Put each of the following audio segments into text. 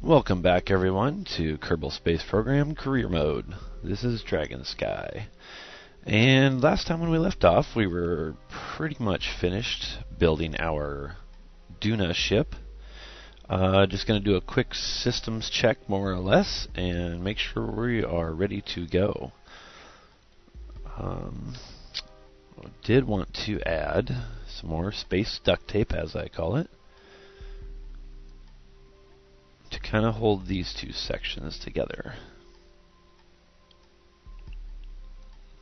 Welcome back, everyone, to Kerbal Space Program Career Mode. This is Dragon Sky. And last time when we left off, we were pretty much finished building our Duna ship. Just going to do a quick systems check, more or less, and make sure we are ready to go. Did want to add some more space duct tape, as I call it, to kind of hold these two sections together.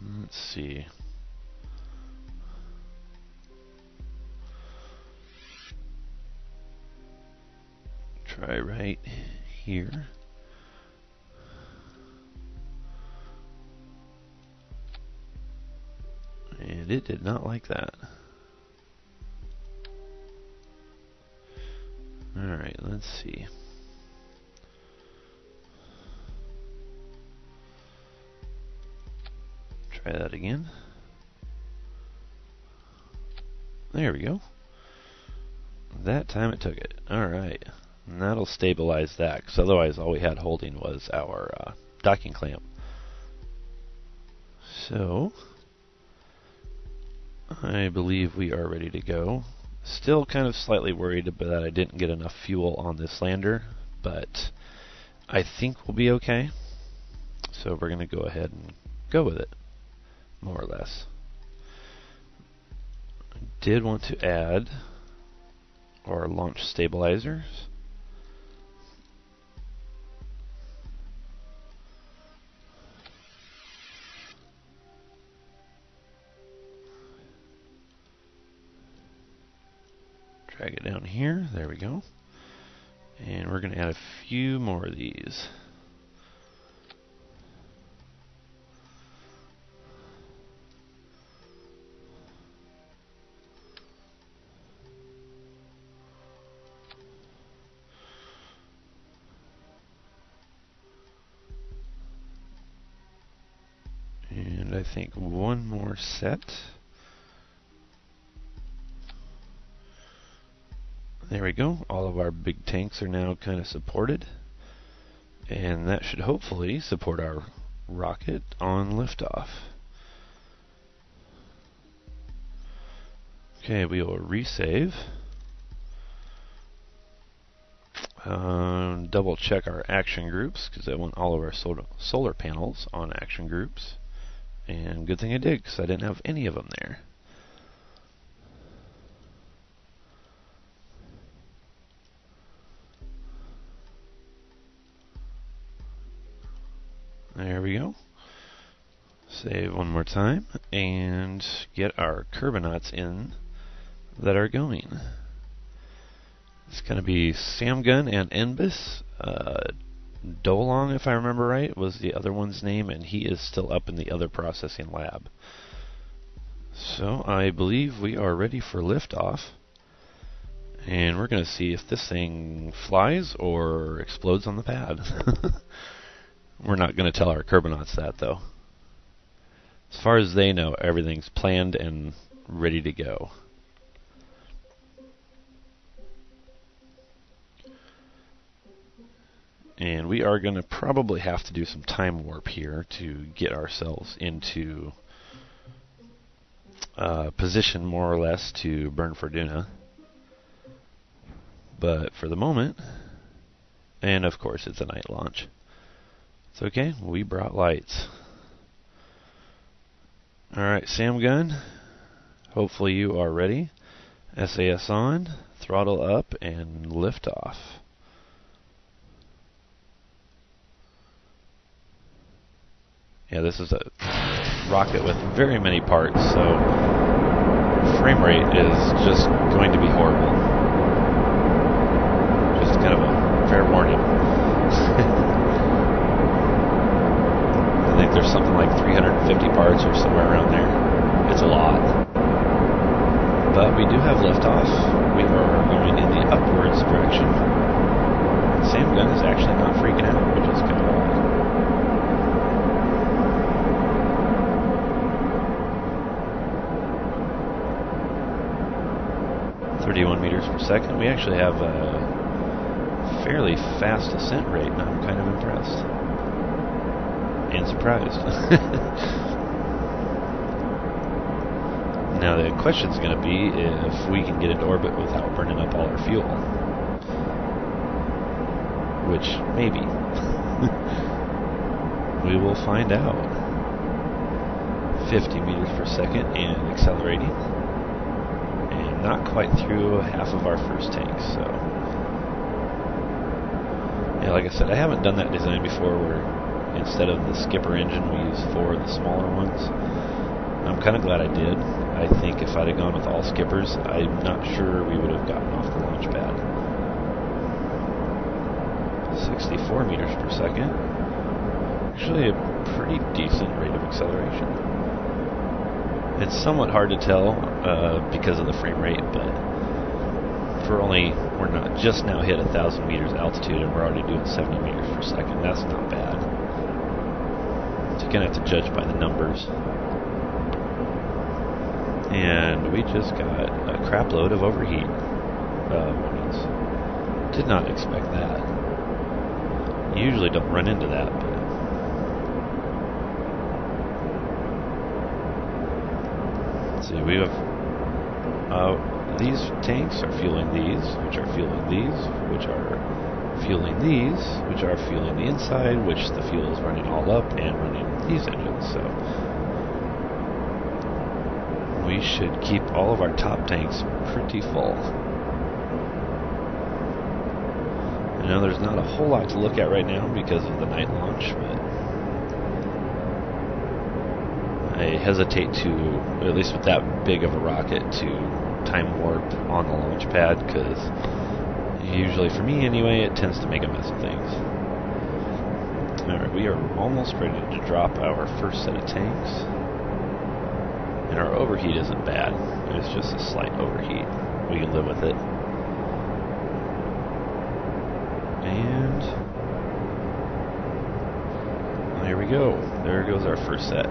Let's see. Try right here. And it did not like that. Alright, let's see. Try that again. There we go. That time it took it. Alright. And that'll stabilize that, because otherwise all we had holding was our docking clamp. So, I believe we are ready to go. Still kind of slightly worried that I didn't get enough fuel on this lander, but I think we'll be okay. So we're going to go ahead and go with it, more or less. I did want to add our launch stabilizers. Drag it down here. There we go. And we're going to add a few more of these. And I think one more set. There we go. All of our big tanks are now kind of supported. And that should hopefully support our rocket on liftoff. Okay, we will resave. Double check our action groups, because I want all of our solar panels on action groups. And good thing I did, because I didn't have any of them there. There we go. Save one more time and get our Kerbonauts in that are going. It's going to be Samgun and Enbis. Dolong, if I remember right, was the other one's name, and he is still up in the other processing lab. So I believe we are ready for liftoff. And we're going to see if this thing flies or explodes on the pad. We're not going to tell our Kerbonauts that, though. As far as they know, everything's planned and ready to go. And we are going to probably have to do some time warp here to get ourselves into position, more or less, to burn for Duna. But for the moment, and of course it's a night launch. It's okay, we brought lights. Alright, Samgun, hopefully you are ready. SAS on, throttle up, and lift off. Yeah, this is a rocket with very many parts, so frame rate is just going to be horrible. Just kind of a fair warning. I think there's something like 350 parts or somewhere around there. It's a lot. But we do have liftoff. We are going in the upwards direction. Samgun is actually not freaking out, which is kind of odd. 31 meters per second. We actually have fairly fast ascent rate, and I'm kind of impressed. And surprised. Now the question's going to be if we can get into orbit without burning up all our fuel. Which, maybe. We will find out. 50 meters per second and accelerating. And not quite through half of our first tank, so... Yeah, like I said, I haven't done that design before where instead of the skipper engine we use 4 of the smaller ones. I'm kind of glad I did. I think if I'd have gone with all skippers, I'm not sure we would have gotten off the launch pad. 64 meters per second. Actually a pretty decent rate of acceleration. It's somewhat hard to tell because of the frame rate, but we're not just now hit 1,000 meters altitude and we're already doing 70 meters per second. That's not bad. So you're going to have to judge by the numbers. And we just got a crap load of overheat warnings. Did not expect that. Usually don't run into that, but let's see, we have these tanks are fueling these, which are fueling these, which are fueling these, which are fueling the inside, which the fuel is running all up and running these engines, so we should keep all of our top tanks pretty full. I know there's not a whole lot to look at right now because of the night launch, but I hesitate to, at least with that big of a rocket, to time warp on the launch pad, because usually, for me anyway, it tends to make a mess of things. Alright, we are almost ready to drop our first set of tanks. And our overheat isn't bad. It's just a slight overheat. We can live with it. And there we go. There goes our first set.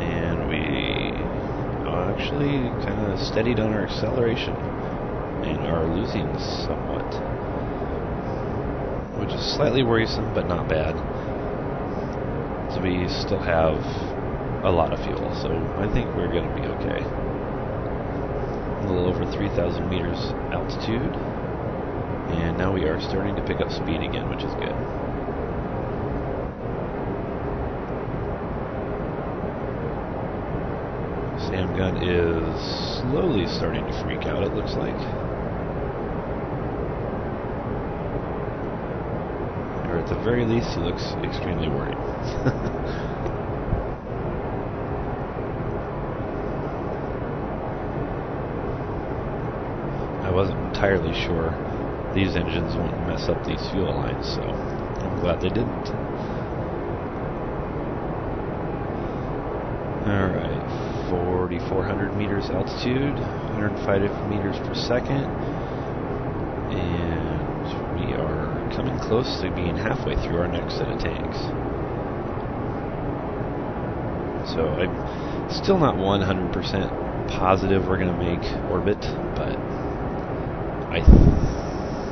And we actually kind of steadied on our acceleration and are losing somewhat, which is slightly worrisome, but not bad. So we still have a lot of fuel, so I think we're going to be okay. A little over 3,000 meters altitude, and now we are starting to pick up speed again, which is good. Sam gun is slowly starting to freak out, it looks like. Or at the very least, he looks extremely worried. I wasn't entirely sure these engines wouldn't mess up these fuel lines, so I'm glad they didn't. Alright, 4,400 meters altitude, 105 meters per second, and we are coming close to being halfway through our next set of tanks. So I'm still not 100% positive we're going to make orbit, but I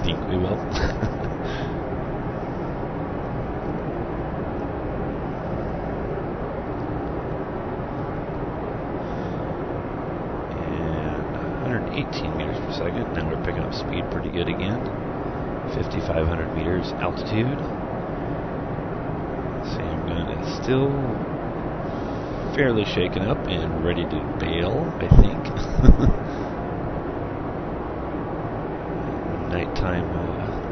think we will. And 118 meters per second. Now we're picking up speed pretty good again. 5,500 meters altitude. Sam gun is still fairly shaken up and ready to bail, I think. Nighttime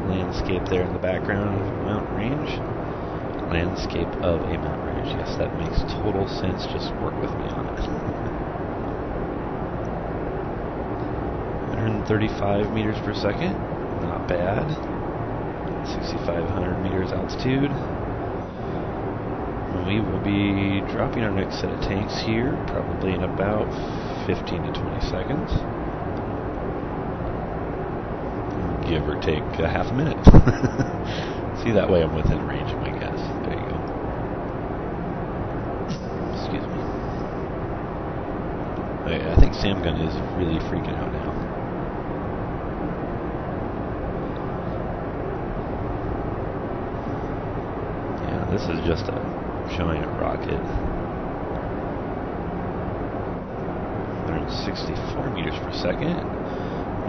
landscape there in the background of mountain range. Landscape of a mountain range. Yes, that makes total sense. Just work with me on it. 135 meters per second. Not bad. 6,500 meters altitude. We will be dropping our next set of tanks here, probably in about 15 to 20 seconds. Give or take a half a minute. See, that way I'm within range of my guess. There you go. Excuse me. Okay, I think Sam gun is really freaking out now. This is just a giant rocket. 164 meters per second.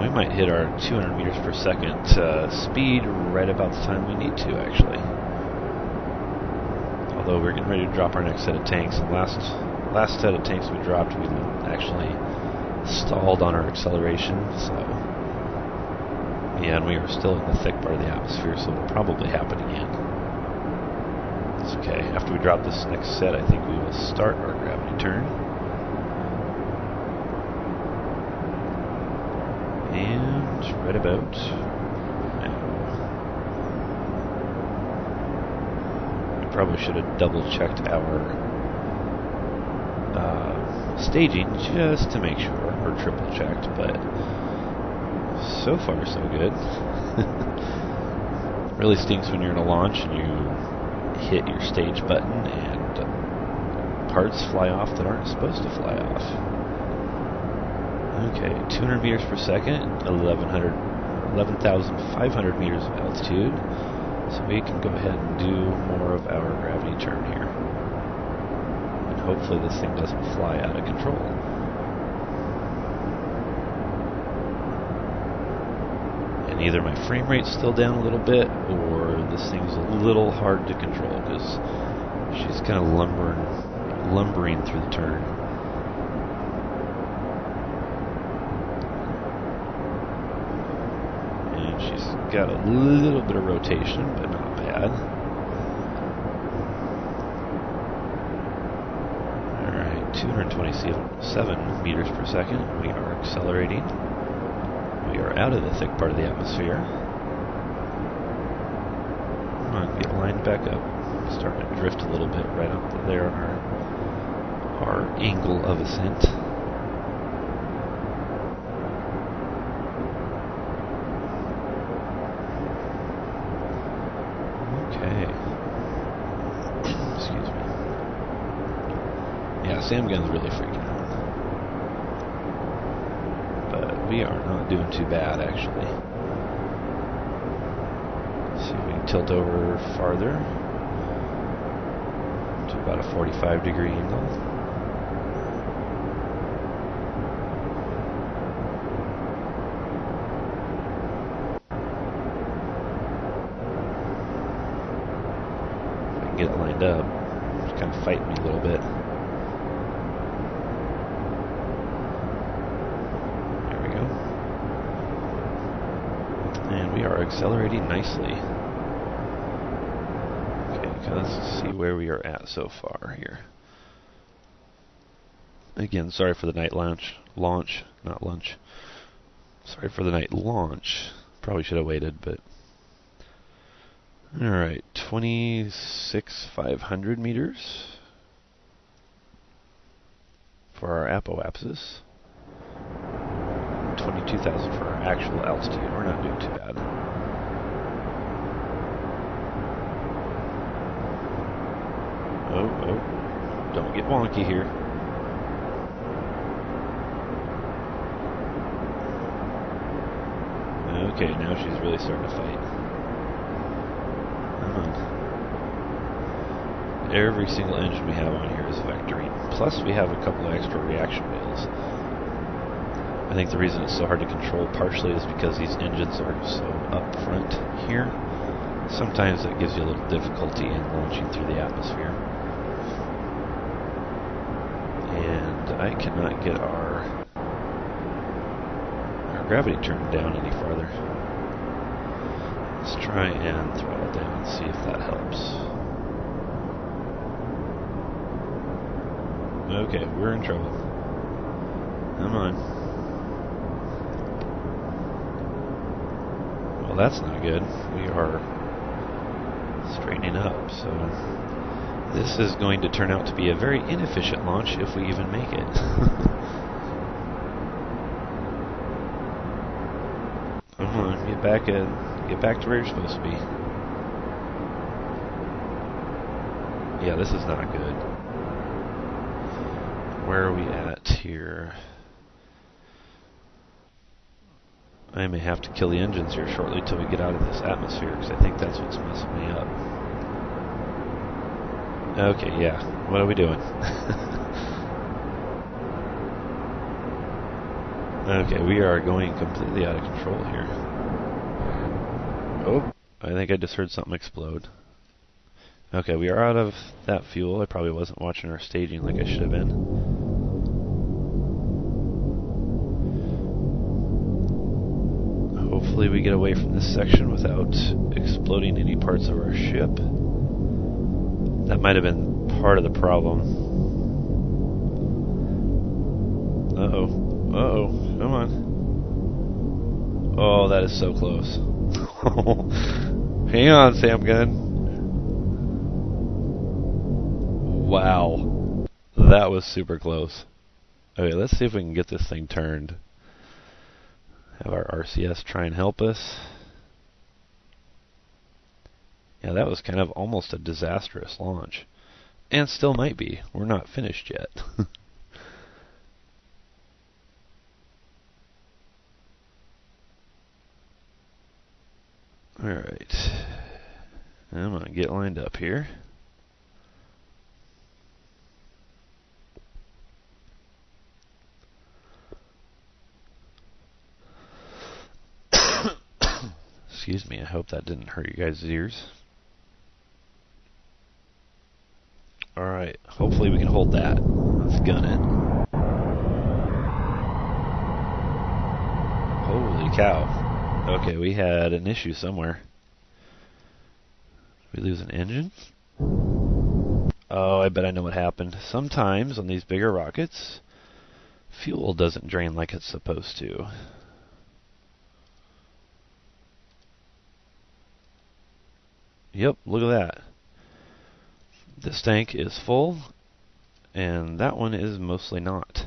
We might hit our 200 meters per second speed right about the time we need to, actually. Although we're getting ready to drop our next set of tanks, and last set of tanks we dropped, we actually stalled on our acceleration, so yeah, and we are still in the thick part of the atmosphere, so it'll probably happen again. It's okay. After we drop this next set, I think we will start our gravity turn. And right about now. We probably should have double-checked our staging just to make sure, or triple-checked, but so far so good. It really stinks when you're in a launch and you hit your stage button and parts fly off that aren't supposed to fly off. Okay, 200 meters per second, 11,500 meters of altitude. So we can go ahead and do more of our gravity turn here. And hopefully this thing doesn't fly out of control. And either my frame rate's still down a little bit, or this thing's a little hard to control, because she's kind of lumbering through the turn. Got a little bit of rotation, but not bad. Alright, 227 meters per second. We are accelerating. We are out of the thick part of the atmosphere. Come on, get lined back up. Starting to drift a little bit right up there on our angle of ascent. Sam gun's really freaking out. But we are not doing too bad, actually. Let's see if we can tilt over farther to about a 45-degree angle. If I can get it lined up, it's kind of fighting me a little bit. We are accelerating nicely. Okay, let's see where we are at so far here. Again, sorry for the night launch. Sorry for the night launch. Probably should have waited, but... Alright, 26,500 meters for our apoapsis. 22,000 for our actual altitude. We're not doing too bad. Oh, don't get wonky here. Okay, now she's really starting to fight. Come on. Every single engine we have on here is vectoring. Plus we have a couple of extra reaction wheels. I think the reason it's so hard to control partially is because these engines are so up front here. Sometimes that gives you a little difficulty in launching through the atmosphere. And I cannot get our gravity turned down any farther. Let's try and throttle down and see if that helps. Okay, we're in trouble. Come on. Well, that's not good. We are straightening up, so this is going to turn out to be a very inefficient launch if we even make it. Come on, get back to where you're supposed to be. Yeah, this is not good. Where are we at here? I may have to kill the engines here shortly till we get out of this atmosphere, because I think that's what's messing me up. Okay, yeah. What are we doing? Okay, we are going completely out of control here. Oh, I think I just heard something explode. Okay, we are out of that fuel. I probably wasn't watching our staging like I should have been. Hopefully we get away from this section without exploding any parts of our ship. That might have been part of the problem. Uh-oh. Uh-oh. Come on. Oh, that is so close. Hang on, Sam Gun. Wow. That was super close. Okay, let's see if we can get this thing turned. Have our RCS try and help us. Yeah, that was kind of almost a disastrous launch. And still might be. We're not finished yet. Alright. I'm going to get lined up here. Excuse me, I hope that didn't hurt you guys' ears. Alright, hopefully we can hold that. Let's gun it. Holy cow. Okay, we had an issue somewhere. Did we lose an engine? Oh, I bet I know what happened. Sometimes on these bigger rockets, fuel doesn't drain like it's supposed to. Yep, look at that. This tank is full, and that one is mostly not.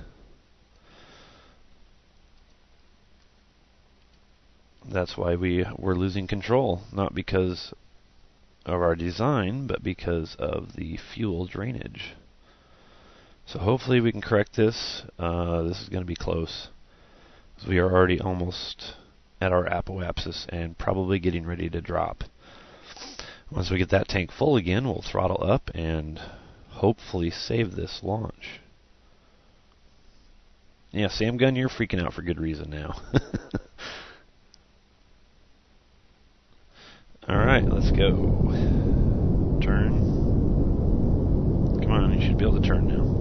That's why we were losing control, not because of our design, but because of the fuel drainage. So hopefully we can correct this. This is going to be close. We are already almost at our apoapsis and probably getting ready to drop. Once we get that tank full again, we'll throttle up and hopefully save this launch. Yeah, Sam Gun, you're freaking out for good reason now. Alright, let's go. Turn. Come on, you should be able to turn now.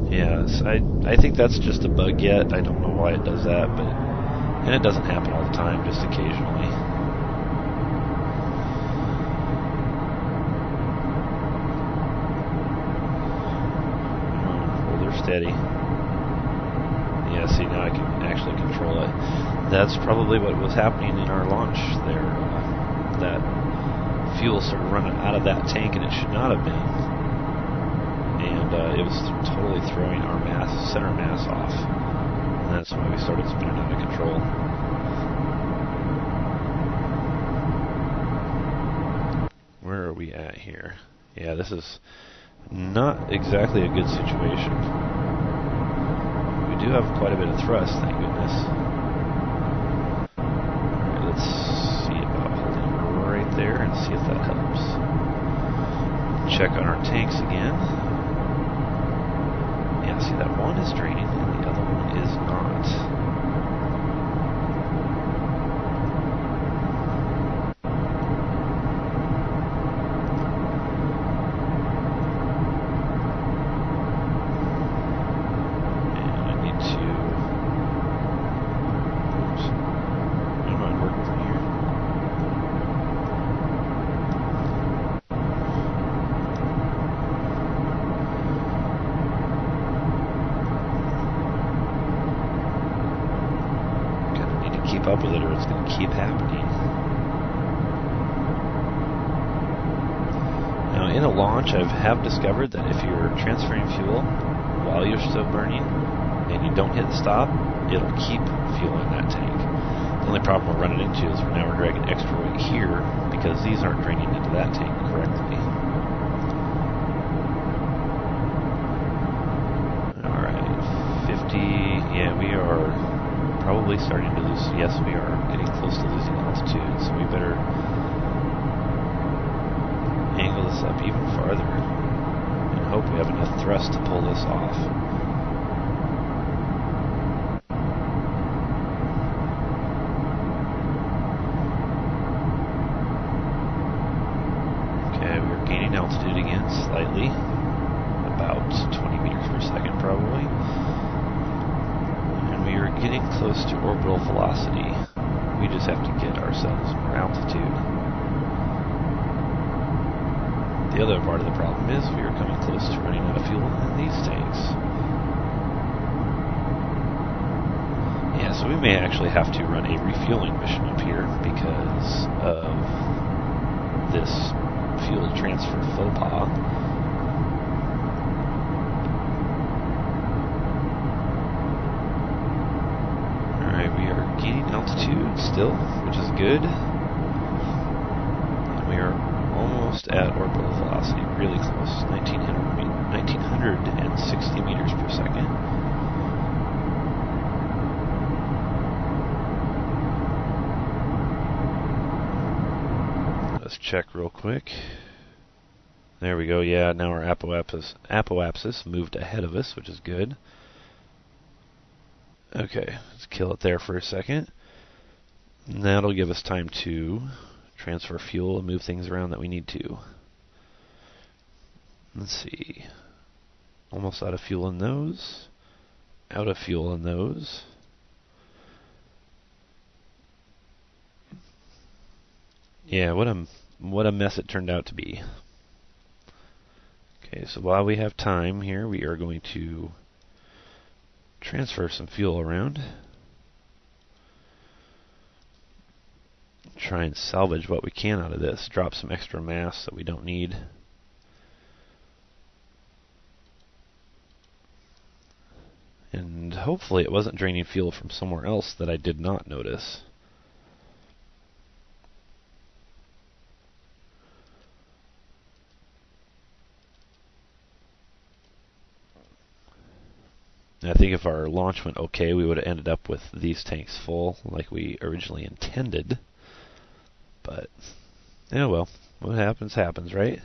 Yes, I think that's just a bug yet. I don't know why it does that, but and it doesn't happen all the time, just occasionally. Hold her steady. Yeah, see, now I can actually control it. That's probably what was happening in our launch there. That fuel started running out of that tank, and it should not have been. And it was totally throwing our center mass off. And that's why we started spinning out of control. Where are we at here? Yeah, this is not exactly a good situation. We do have quite a bit of thrust, thank goodness. Alright, let's see about holding it right there and see if that helps. Check on our tanks again. Yeah, see, that one is draining and the other one is not. Up with it or it's going to keep happening. Now in a launch I have discovered that if you're transferring fuel while you're still burning and you don't hit stop, it'll keep fuel in that tank. The only problem we're running into is we're dragging extra weight here because these aren't draining into that tank correctly. Alright, 50, yeah, we are probably probably starting to lose. Yes, we are getting close to losing altitude, so we better angle this up even farther and hope we have enough thrust to pull this off. Okay, we are gaining altitude again slightly, about 20 meters per second probably. We are getting close to orbital velocity. We just have to get ourselves more altitude. The other part of the problem is we are coming close to running out of fuel in these tanks. Yeah, so we may actually have to run a refueling mission up here because of this fuel transfer faux pas. Gaining altitude still, which is good. And we are almost at orbital velocity, really close, 1960 meters per second. Let's check real quick. There we go, yeah, now our apoapsis moved ahead of us, which is good. Okay, let's kill it there for a second. And that'll give us time to transfer fuel and move things around that we need to. Let's see. Almost out of fuel in those. Out of fuel in those. Yeah, what a mess it turned out to be. Okay, so while we have time here, we are going to transfer some fuel around. Try and salvage what we can out of this. Drop some extra mass that we don't need. And hopefully it wasn't draining fuel from somewhere else that I did not notice. I think if our launch went okay, we would have ended up with these tanks full like we originally intended. But, yeah, well, what happens, happens, right?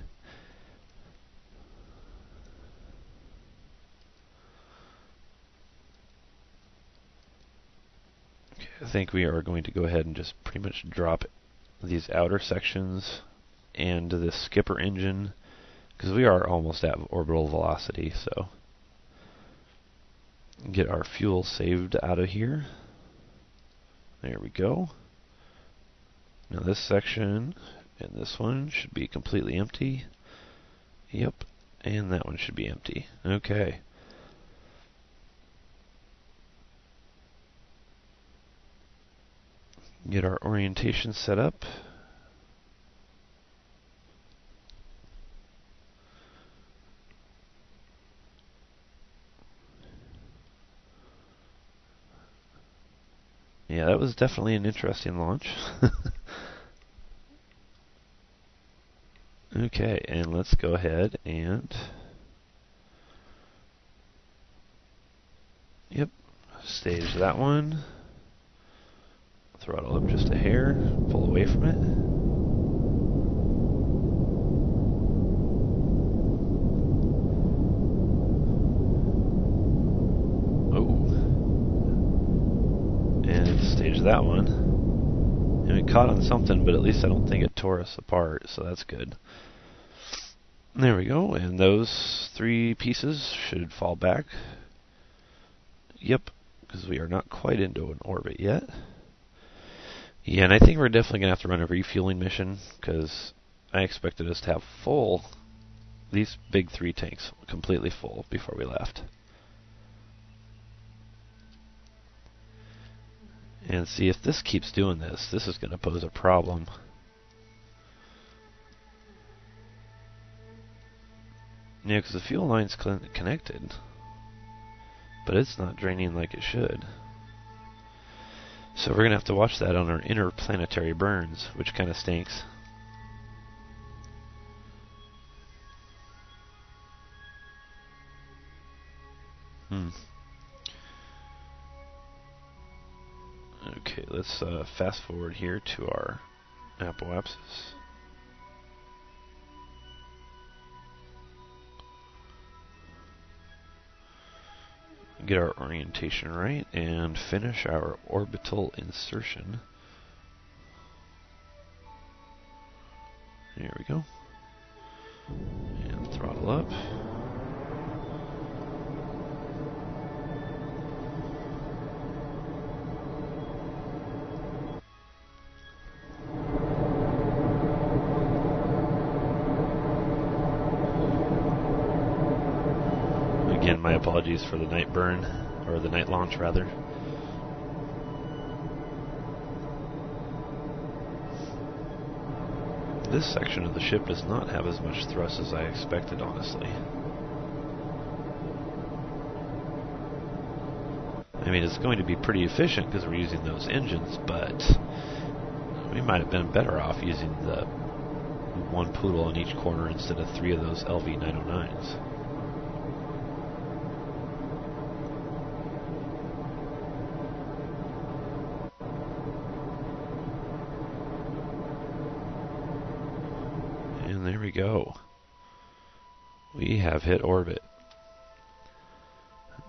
Okay, I think we are going to go ahead and just pretty much drop these outer sections and this skipper engine, because we are almost at orbital velocity, so get our fuel saved out of here. There we go. Now this section and this one should be completely empty. Yep, and that one should be empty. Okay. Get our orientation set up. Yeah, that was definitely an interesting launch. Okay, and let's go ahead and... Yep, stage that one. Throttle up just a hair, pull away from it. Stage that one. And it caught on something, but at least I don't think it tore us apart, so that's good. There we go, and those three pieces should fall back. Yep, because we are not quite into an orbit yet. Yeah, and I think we're definitely going to have to run a refueling mission, because I expected us to have full, these big 3 tanks completely full before we left. And see, if this keeps doing this, this is going to pose a problem. Yeah, because the fuel line's connected, but it's not draining like it should. So we're going to have to watch that on our interplanetary burns, which kind of stinks. Okay, let's fast forward here to our apoapsis. Get our orientation right and finish our orbital insertion. There we go. And throttle up. Again, my apologies for the night burn, or the night launch rather. This section of the ship does not have as much thrust as I expected, honestly. I mean, it's going to be pretty efficient because we're using those engines, but we might have been better off using the one poodle in each corner instead of 3 of those LV909s. And there we go. We have hit orbit.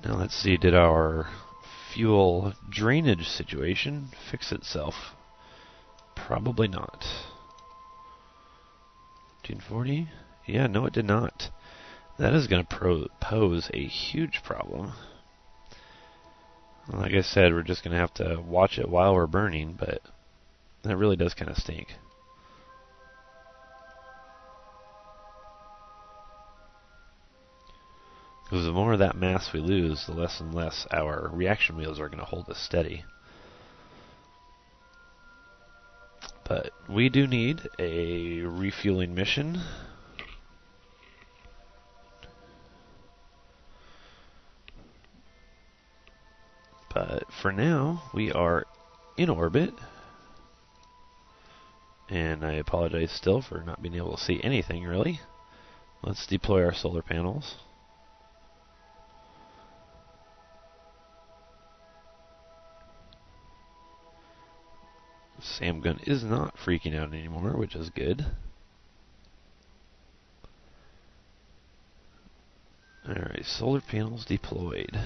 Now let's see, did our fuel drainage situation fix itself? Probably not. 1540? Yeah, no it did not. That is going to pose a huge problem. Like I said, we're just going to have to watch it while we're burning, but that really does kind of stink. Because the more of that mass we lose, the less and less our reaction wheels are going to hold us steady. But we do need a refueling mission. But for now, we are in orbit. And I apologize still for not being able to see anything, really. Let's deploy our solar panels. Sam gun is not freaking out anymore, which is good. Alright, solar panels deployed.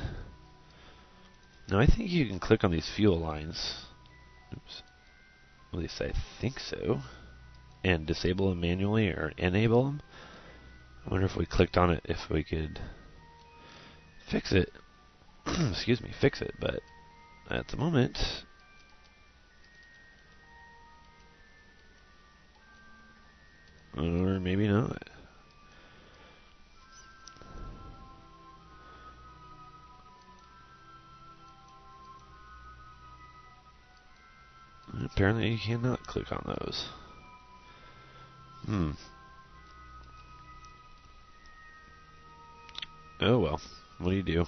Now I think you can click on these fuel lines. Oops. At least I think so. And disable them manually or enable them. I wonder if we clicked on it if we could fix it. Excuse me, fix it, but at the moment or maybe not. Apparently you cannot click on those. Oh well, what do you do?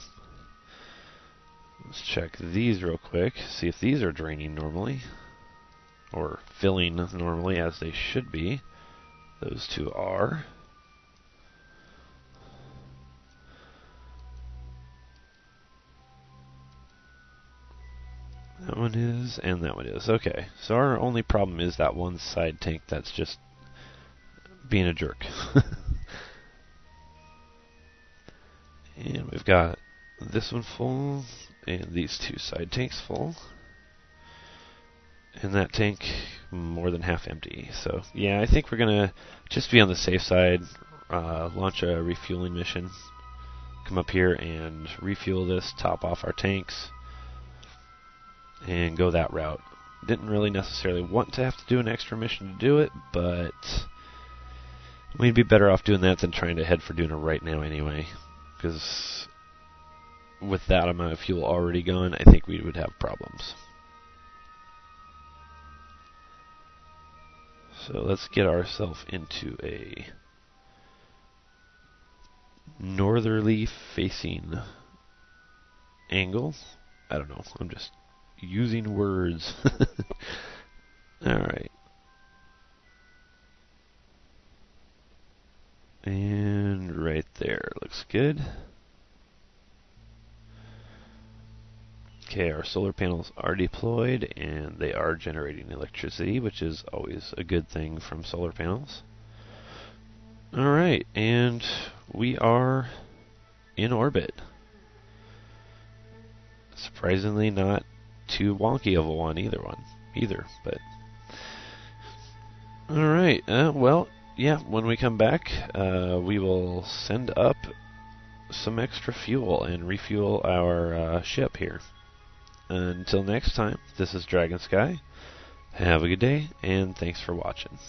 Let's check these real quick, see if these are draining normally, or filling normally as they should be. Those two are. That one is, and that one is. Okay, so our only problem is that one side tank that's just being a jerk. And we've got this one full, and these two side tanks full. And that tank more than half empty. So, yeah, I think we're going to just be on the safe side, launch a refueling mission, come up here and refuel this, top off our tanks, and go that route. Didn't really necessarily want to have to do an extra mission to do it, but we'd be better off doing that than trying to head for Duna right now anyway. Because with that amount of fuel already gone, I think we would have problems. So let's get ourselves into a northerly facing angle. I don't know, I'm just using words. Alright. And right there, looks good. Okay, our solar panels are deployed and they are generating electricity, which is always a good thing from solar panels. Alright, and we are in orbit. Surprisingly not too wonky of a one either, but alright, well, yeah, when we come back, we will send up some extra fuel and refuel our ship here. Until next time, this is Dragon Sky. Have a good day, and thanks for watching.